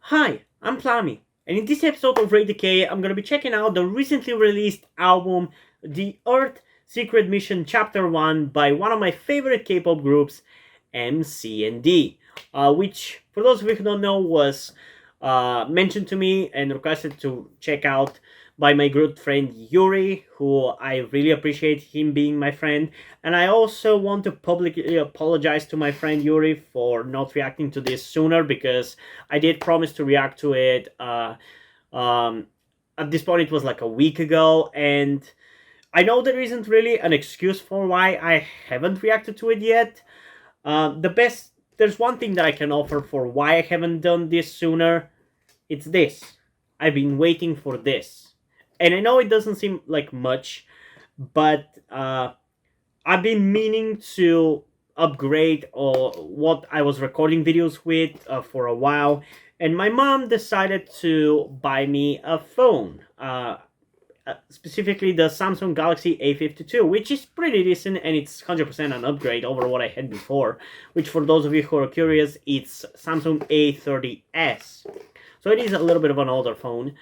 Hi, I'm Plami, and in this episode of Ray Decay, I'm gonna be checking out the recently released album, The Earth Secret Mission Chapter 1 by one of my favorite K-pop groups, MCND, which, for those of you who don't know, was mentioned to me and requested to check out by my good friend Yuri, who I really appreciate him being my friend. And I also want to publicly apologize to my friend Yuri for not reacting to this sooner, because I did promise to react to it. At this point, it was like a week ago, and I know there isn't really an excuse for why I haven't reacted to it yet. There's one thing that I can offer for why I haven't done this sooner. It's this. I've been waiting for this. And I know it doesn't seem like much, but I've been meaning to upgrade what I was recording videos with for a while. And my mom decided to buy me a phone. Specifically the Samsung Galaxy A52, which is pretty decent, and it's 100% an upgrade over what I had before, which, for those of you who are curious, it's Samsung A30s. So it is a little bit of an older phone.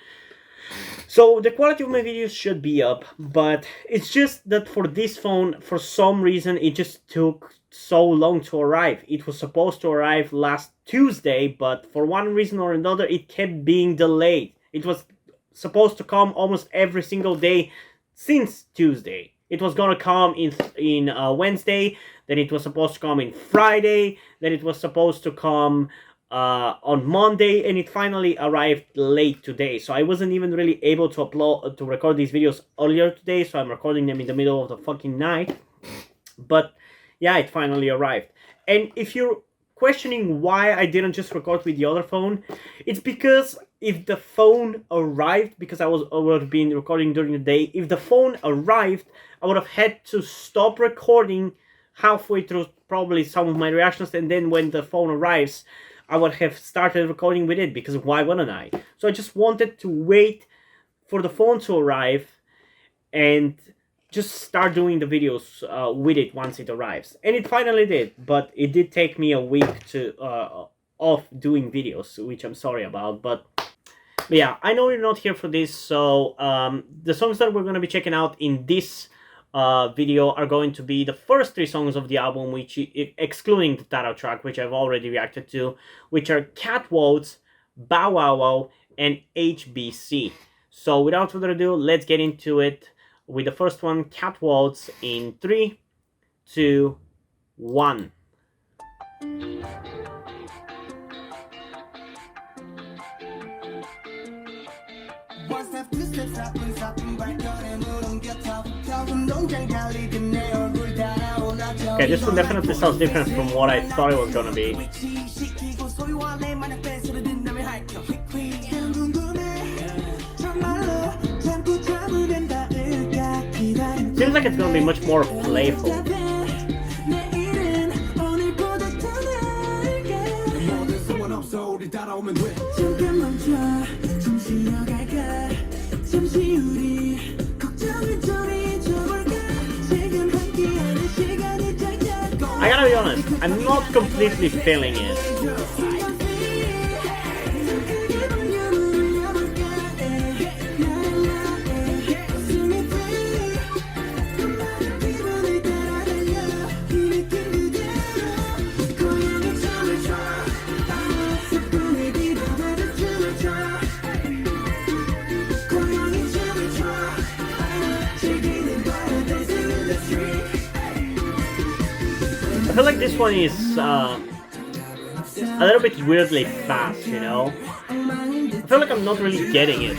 So the quality of my videos should be up, but it's just that for this phone, for some reason, it just took so long to arrive. It was supposed to arrive last Tuesday, but for one reason or another, it kept being delayed. It was supposed to come almost every single day since Tuesday. It was gonna come in Wednesday, then it was supposed to come in Friday, then it was supposed to come on Monday, and it finally arrived late today. So I wasn't even really able to record these videos earlier today, so I'm recording them in the middle of the fucking night. But yeah, it finally arrived. And if you're questioning why I didn't just record with the other phone, it's because if the phone arrived, because I would have been recording during the day, if the phone arrived, I would have had to stop recording halfway through probably some of my reactions, and then when the phone arrives, I would have started recording with it, because why wouldn't I? So I just wanted to wait for the phone to arrive and just start doing the videos with it once it arrives. And it finally did, but it did take me a week to off doing videos, which I'm sorry about. But yeah, I know you're not here for this, so the songs that we're going to be checking out in this video are going to be the first 3 songs of the album, which, excluding the title track, which I've already reacted to, which are Waltz, Bowwowwow, and HBC. So without further ado, let's get into it with the first one, Waltz, in 3, 2, 1. Okay, this one definitely sounds different from what I thought it was gonna be. Seems like it's gonna be much more playful. I gotta be honest, I'm not completely feeling it. I feel like this one is a little bit weirdly fast, you know? I feel like I'm not really getting it.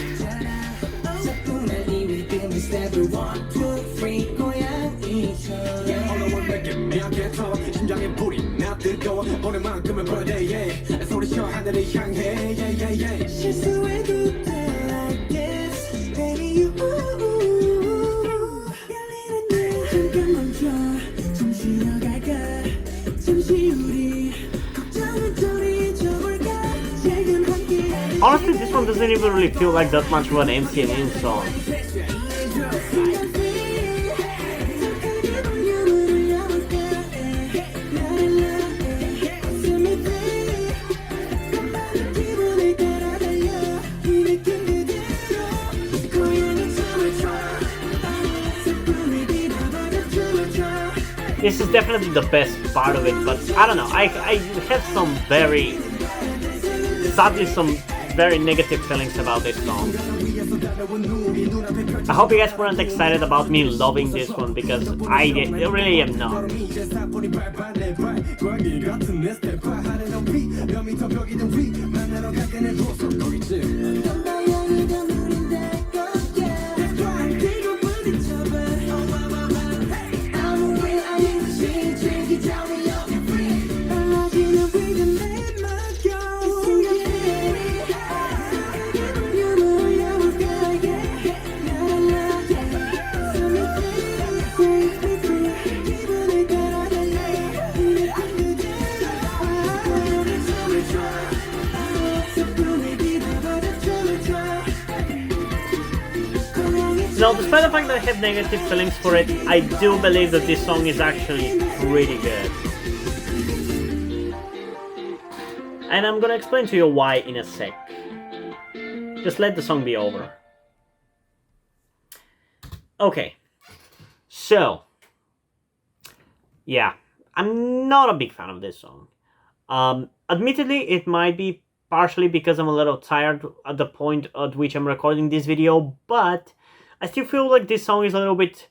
Honestly, this one doesn't even really feel like that much of an MCND song. This is definitely the best part of it, but I don't know. I have some very, sadly, some very negative feelings about this song. I hope you guys weren't excited about me loving this one, because I really am not. Now, despite the fact that I have negative feelings for it, I do believe that this song is actually pretty good. And I'm gonna explain to you why in a sec. Just let the song be over. Okay. So, yeah, I'm not a big fan of this song. Admittedly, it might be partially because I'm a little tired at the point at which I'm recording this video, but I still feel like this song is a little bit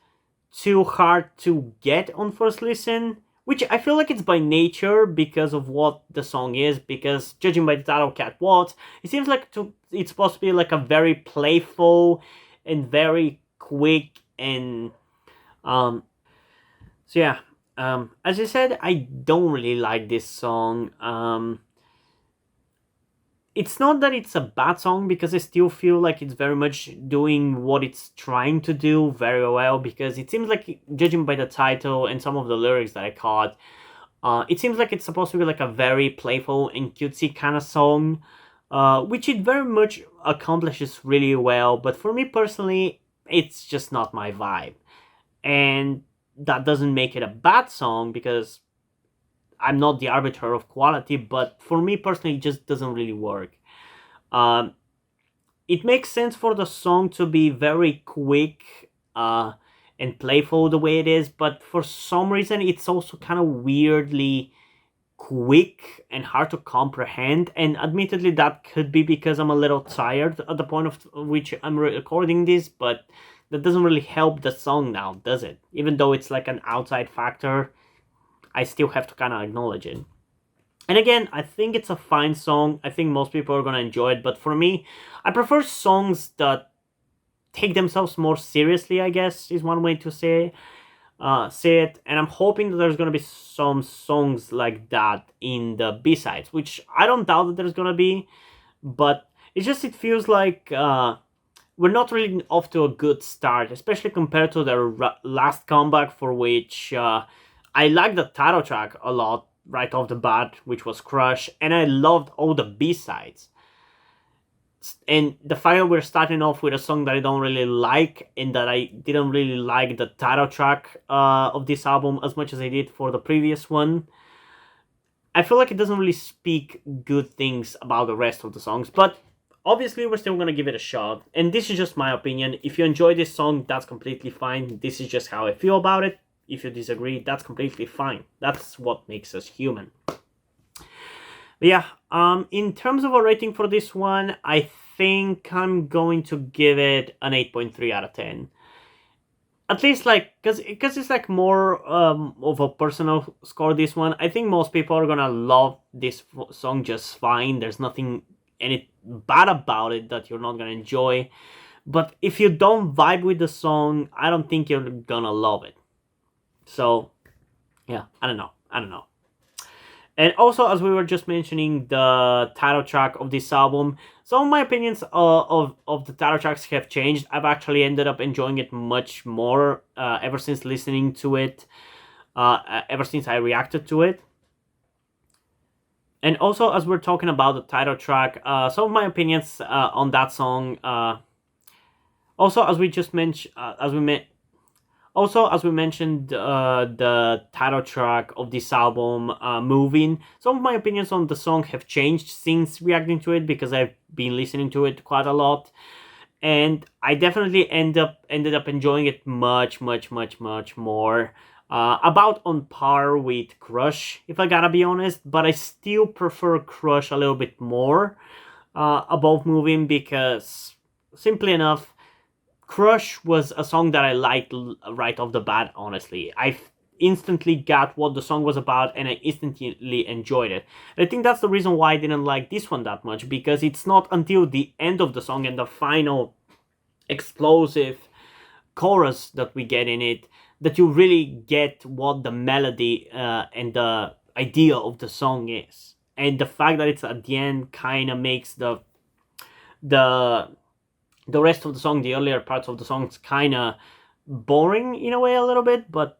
too hard to get on first listen, which I feel like it's by nature because of what the song is, because judging by the title, Waltz, it seems like it's supposed to be like a very playful and very quick and so yeah, as I said, I don't really like this song. It's not that it's a bad song, because I still feel like it's very much doing what it's trying to do very well, because it seems like, judging by the title and some of the lyrics that I caught, it seems like it's supposed to be like a very playful and cutesy kind of song, which it very much accomplishes really well, but for me personally, it's just not my vibe. And that doesn't make it a bad song, because I'm not the arbiter of quality, but for me personally, it just doesn't really work. It makes sense for the song to be very quick and playful the way it is, but for some reason, it's also kind of weirdly quick and hard to comprehend. And admittedly, that could be because I'm a little tired at the point of which I'm recording this, but that doesn't really help the song now, does it? Even though it's like an outside factor, I still have to kind of acknowledge it. And again, I think it's a fine song. I think most people are going to enjoy it. But for me, I prefer songs that take themselves more seriously, I guess, is one way to say it. And I'm hoping that there's going to be some songs like that in the B-sides, which I don't doubt that there's going to be. But it feels like we're not really off to a good start, especially compared to their last comeback, for which I like the title track a lot right off the bat, which was Crush, and I loved all the B-sides. And the fact that we're starting off with a song that I don't really like, and that I didn't really like the title track of this album as much as I did for the previous one, I feel like it doesn't really speak good things about the rest of the songs, but obviously we're still going to give it a shot, and this is just my opinion. If you enjoy this song, that's completely fine. This is just how I feel about it. If you disagree, that's completely fine. That's what makes us human. But yeah, in terms of a rating for this one, I think I'm going to give it an 8.3 out of 10. At least, like, because it's like more of a personal score, this one. I think most people are gonna love this song just fine. There's nothing any bad about it that you're not gonna enjoy. But if you don't vibe with the song, I don't think you're gonna love it. So, yeah, I don't know. And also, as we were just mentioning, the title track of this album, some of my opinions of the title tracks have changed. I've actually ended up enjoying it much more ever since listening to it, ever since I reacted to it. And also, as we're talking about the title track, some of my opinions on that song, also, as we just mentioned, as we mentioned, the title track of this album, Moving, some of my opinions on the song have changed since reacting to it, because I've been listening to it quite a lot. And I definitely ended up enjoying it much more about on par with Crush, if I gotta be honest, but I still prefer Crush a little bit more above Moving, because simply enough, Crush was a song that I liked right off the bat, honestly. I instantly got what the song was about and I instantly enjoyed it. And I think that's the reason why I didn't like this one that much, because it's not until the end of the song and the final explosive chorus that we get in it that you really get what the melody and the idea of the song is. And the fact that it's at the end kind of makes the rest of the song, the earlier parts of the songs, kind of boring in a way a little bit. But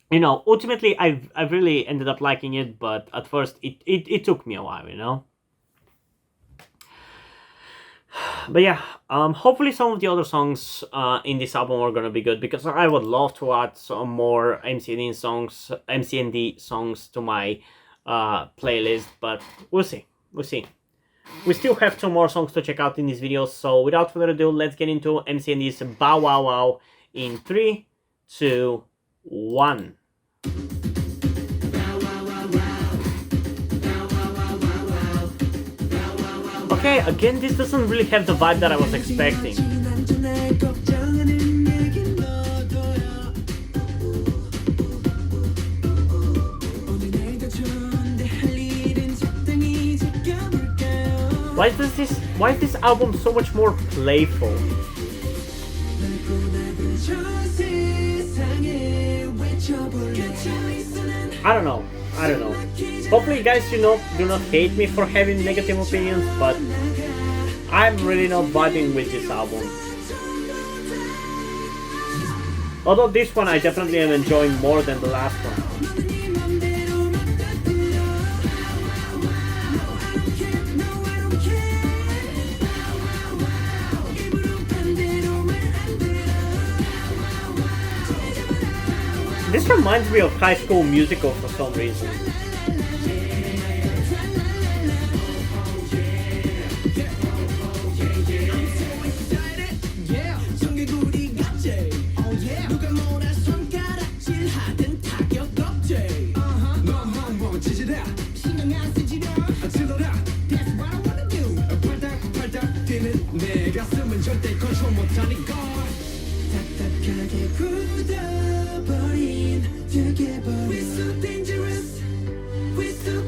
you know, ultimately I've really ended up liking it, but at first it took me a while, you know. But yeah, hopefully some of the other songs in this album are gonna be good, because I would love to add some more MCND songs to my playlist, but we'll see. We still have 2 more songs to check out in this video, so without further ado, let's get into MCND's Bowwowwow in 3, 2, 1. Okay, again, this doesn't really have the vibe that I was expecting. Why is this album so much more playful? I don't know. Hopefully, guys, do not hate me for having negative opinions, but I'm really not vibing with this album. Although this one I definitely am enjoying more than the last one. This reminds me of High School Musical for some reason.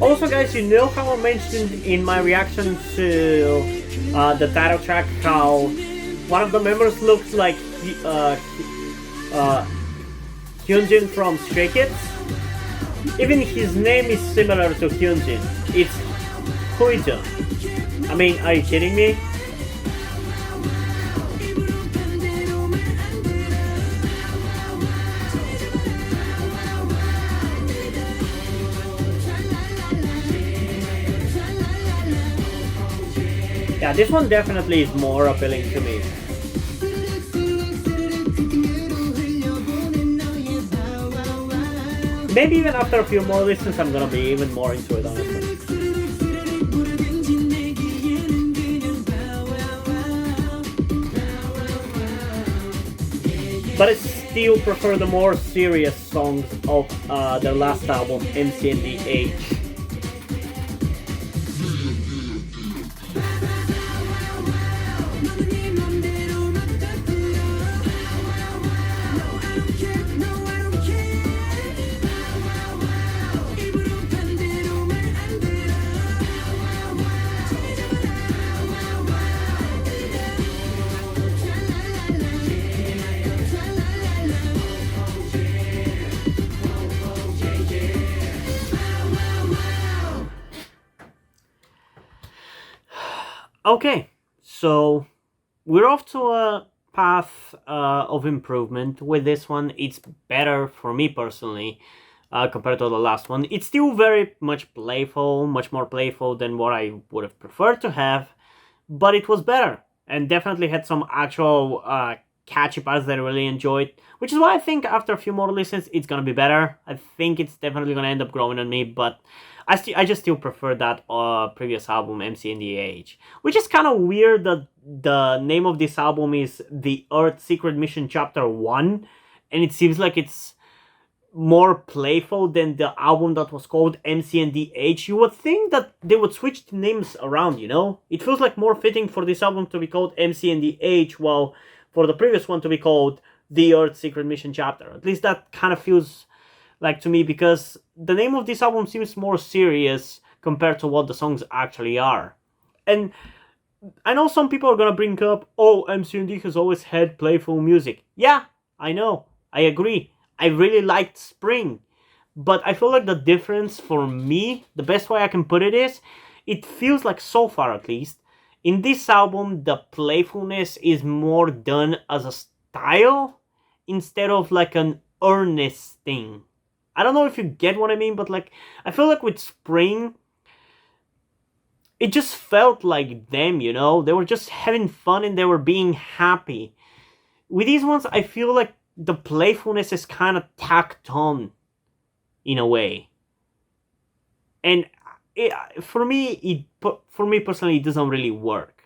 Also, guys, you know how I mentioned in my reaction to the title track how one of the members looks like Hyunjin from Stray Kids? Even his name is similar to Hyunjin. It's Huijun. I mean, are you kidding me? Yeah, this one definitely is more appealing to me. Maybe even after a few more listens, I'm gonna be even more into it, honestly. But I still prefer the more serious songs of their last album, MCND H. Okay, so we're off to a path of improvement with this one. It's better for me personally compared to the last one. It's still very much playful, much more playful than what I would have preferred to have, but it was better and definitely had some actual catchy parts that I really enjoyed, which is why I think after a few more listens it's gonna be better. I think it's definitely gonna end up growing on me, but I just still prefer that previous album, MCND, which is kind of weird that the name of this album is The Earth Secret Mission Chapter 1, and it seems like it's more playful than the album that was called MCND. You would think that they would switch the names around, you know? It feels like more fitting for this album to be called MCND, while for the previous one to be called The Earth Secret Mission Chapter. At least that kind of feels like to me, because the name of this album seems more serious compared to what the songs actually are. And I know some people are gonna bring up, oh, MCND has always had playful music. Yeah, I know, I agree. I really liked Spring, but I feel like the difference for me, the best way I can put it is, it feels like so far at least, in this album the playfulness is more done as a style instead of like an earnest thing. I don't know if you get what I mean, but like, I feel like with Spring, it just felt like them, you know? They were just having fun and they were being happy. With these ones, I feel like the playfulness is kind of tacked on in a way. And for me personally, it doesn't really work.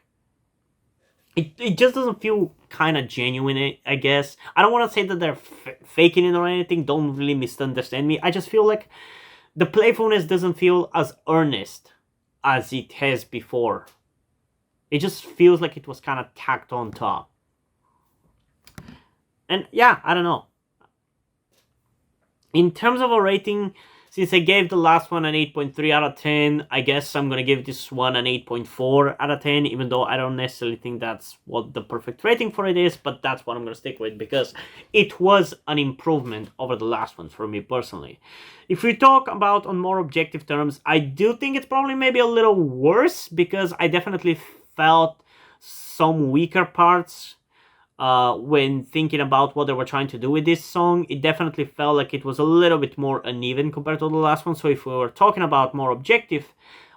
It just doesn't feel kind of genuine, I guess. I don't want to say that they're faking it or anything. Don't really misunderstand me. I just feel like the playfulness doesn't feel as earnest as it has before. It just feels like it was kind of tacked on top. And yeah, I don't know. In terms of a rating, since I gave the last one an 8.3 out of 10, I guess I'm going to give this one an 8.4 out of 10, even though I don't necessarily think that's what the perfect rating for it is, but that's what I'm going to stick with, because it was an improvement over the last ones for me personally. If we talk about on more objective terms, I do think it's probably maybe a little worse, because I definitely felt some weaker parts when thinking about what they were trying to do with this song. It definitely felt like it was a little bit more uneven compared to the last one. So if we were talking about more objective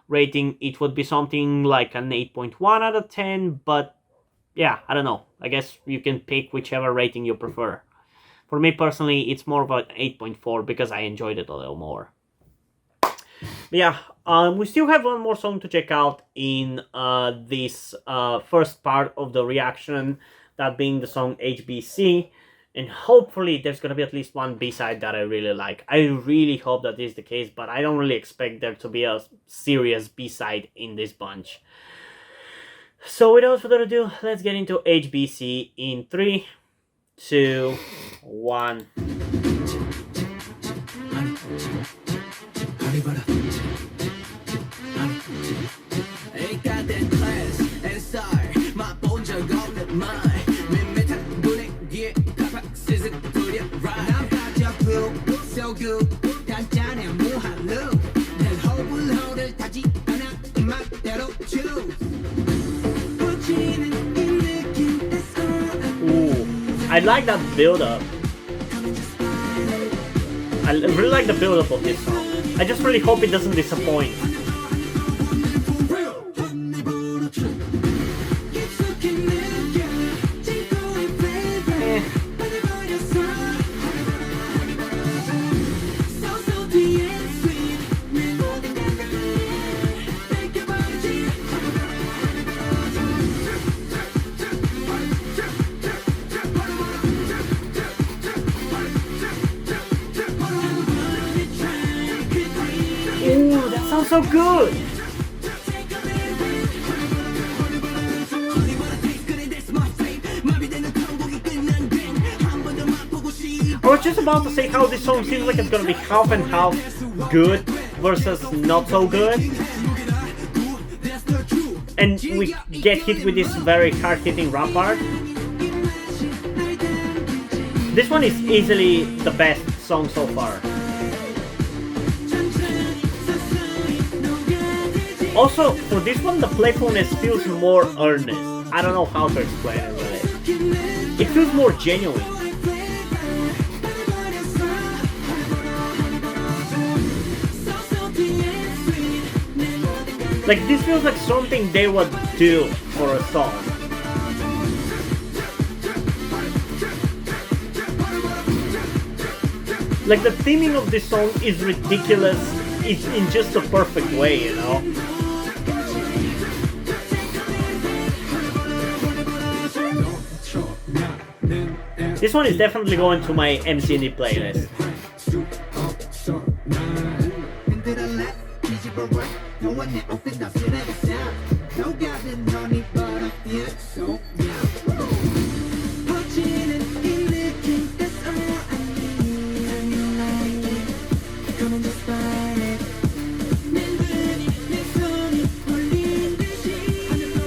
rating, it would be something like an 8.1 out of 10. But yeah, I don't know. I guess you can pick whichever rating you prefer. For me personally, it's more of an 8.4 because I enjoyed it a little more. But yeah, we still have one more song to check out in this first part of the reaction, that being the song HBC, and hopefully there's gonna be at least one B-side that I really like. I really hope that is the case, but I don't really expect there to be a serious B-side in this bunch. So without further ado, let's get into HBC in 3, 2, 1. I like that build-up. I really like the build-up of this song. I just really hope it doesn't disappoint. So good! I was just about to say how this song seems like it's gonna be half and half good versus not so good. And we get hit with this very hard-hitting rap part. This one is easily the best song so far. Also, for this one, the playfulness feels more earnest. I don't know how to explain it really. It feels more genuine. Like, this feels like something they would do for a song. Like, the theming of this song is ridiculous. It's in just a perfect way, you know? This one is definitely going to my MCND playlist. 내 옷에 다 쓰레기야 녹아든 honey but I feel so yeah 퍼지는 이 느낌 that's all I need and you like it come and just find it 내 눈이 내 손이 홀린 듯이 하늘로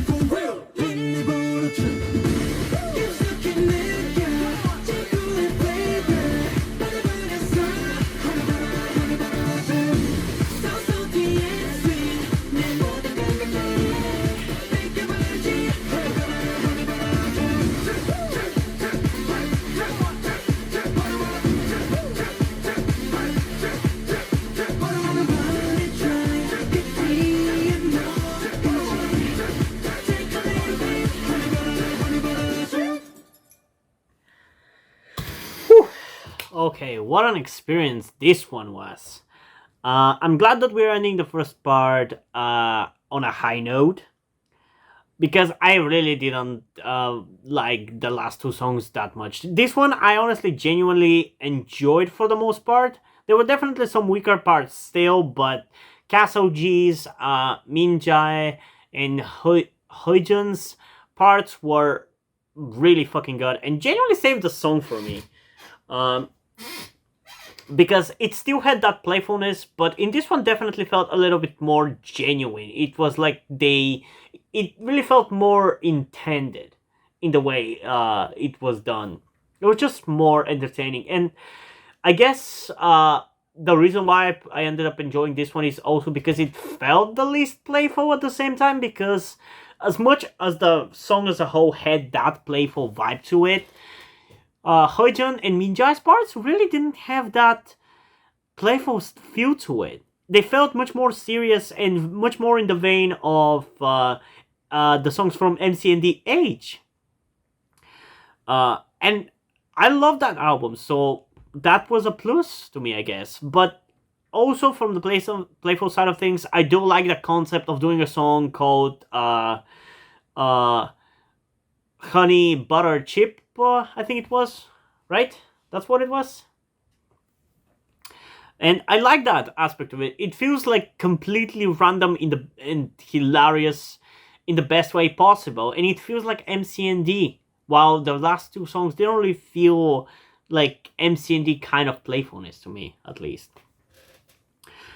보내고 내 보로쳐 깊숙이 느껴 지구의 flavor 받아버렸어 honey but so salty and sweet 내 모든 감각에 뺏겨버리지 honey Okay, what an experience this one was. I'm glad that we're ending the first part on a high note, because I really didn't like the last two songs that much. This one I honestly genuinely enjoyed for the most part. There were definitely some weaker parts still, but Kasoji's, Minjae, and Heojun's parts were really fucking good and genuinely saved the song for me. Because it still had that playfulness, but in this one definitely felt a little bit more genuine. It was like it really felt more intended in the way it was done. It was just more entertaining, and I guess the reason why I ended up enjoying this one is also because it felt the least playful at the same time, because as much as the song as a whole had that playful vibe to it, Heojun and Minjae's parts really didn't have that playful feel to it. They felt much more serious and much more in the vein of the songs from MCND Age. And I love that album, so that was a plus to me, I guess. But also from the playful side of things, I do like the concept of doing a song called Honey Butter Chip, I think it was, right? That's what it was. And I like that aspect of it. It feels like completely random and hilarious in the best way possible, and it feels like MCND. While the last two songs didn't really feel like MCND kind of playfulness to me, at least.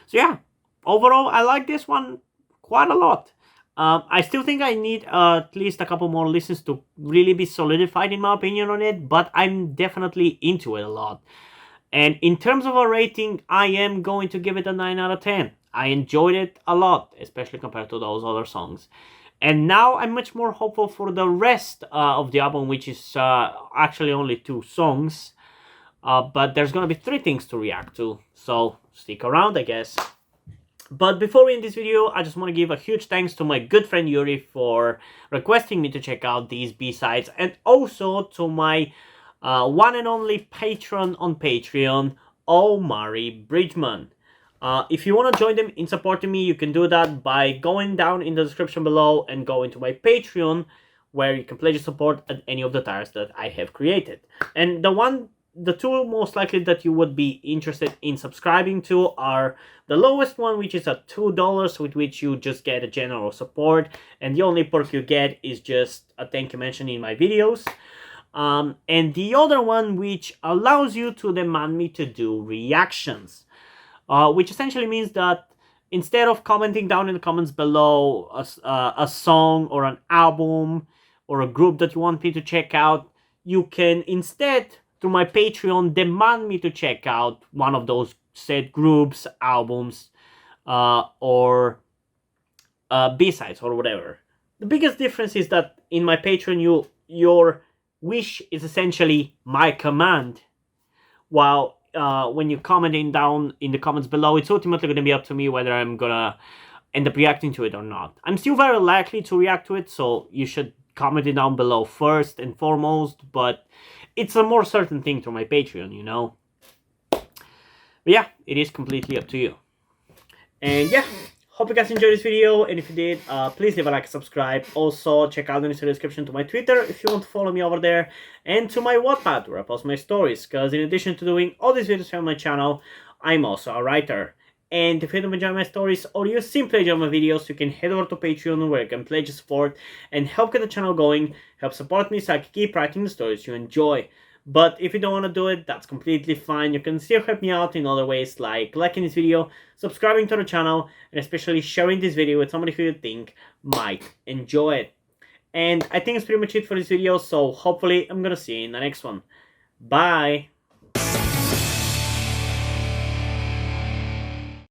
So yeah, overall, I like this one quite a lot. I still think I need at least a couple more listens to really be solidified in my opinion on it, but I'm definitely into it a lot. And in terms of a rating, I am going to give it a 9 out of 10. I enjoyed it a lot, especially compared to those other songs. And now I'm much more hopeful for the rest of the album, which is actually only 2 songs. But there's going to be 3 things to react to, so stick around, I guess. But before we end this video, I just want to give a huge thanks to my good friend Yuri for requesting me to check out these B-sides, and also to my one and only patron on Patreon, Omari Bridgman. If you want to join them in supporting me, you can do that by going down in the description below and go into my Patreon, where you can pledge your support at any of the tiers that I have created. And the 2 most likely that you would be interested in subscribing to are the lowest one, which is at $2, with which you just get a general support, and the only perk you get is just a thank you mention in my videos. And the other one, which allows you to demand me to do reactions, which essentially means that instead of commenting down in the comments below a song or an album or a group that you want me to check out, you can instead, through my Patreon, demand me to check out one of those said groups, albums, or B-sides or whatever. The biggest difference is that in my Patreon, your wish is essentially my command, while when you're commenting down in the comments below, it's ultimately going to be up to me whether I'm going to end up reacting to it or not. I'm still very likely to react to it, so you should comment it down below first and foremost, but it's a more certain thing through my Patreon, you know. But yeah, it is completely up to you. And yeah, hope you guys enjoyed this video, and if you did, please leave a like and subscribe. Also, check out the description to my Twitter if you want to follow me over there, and to my Wattpad, where I post my stories, because in addition to doing all these videos on my channel, I'm also a writer. And if you don't enjoy my stories or you simply enjoy my videos, you can head over to Patreon where you can pledge support and help get the channel going, help support me so I can keep writing the stories you enjoy. But if you don't want to do it, that's completely fine. You can still help me out in other ways, like liking this video, subscribing to the channel, and especially sharing this video with somebody who you think might enjoy it. And I think that's pretty much it for this video, so hopefully I'm gonna see you in the next one. Bye!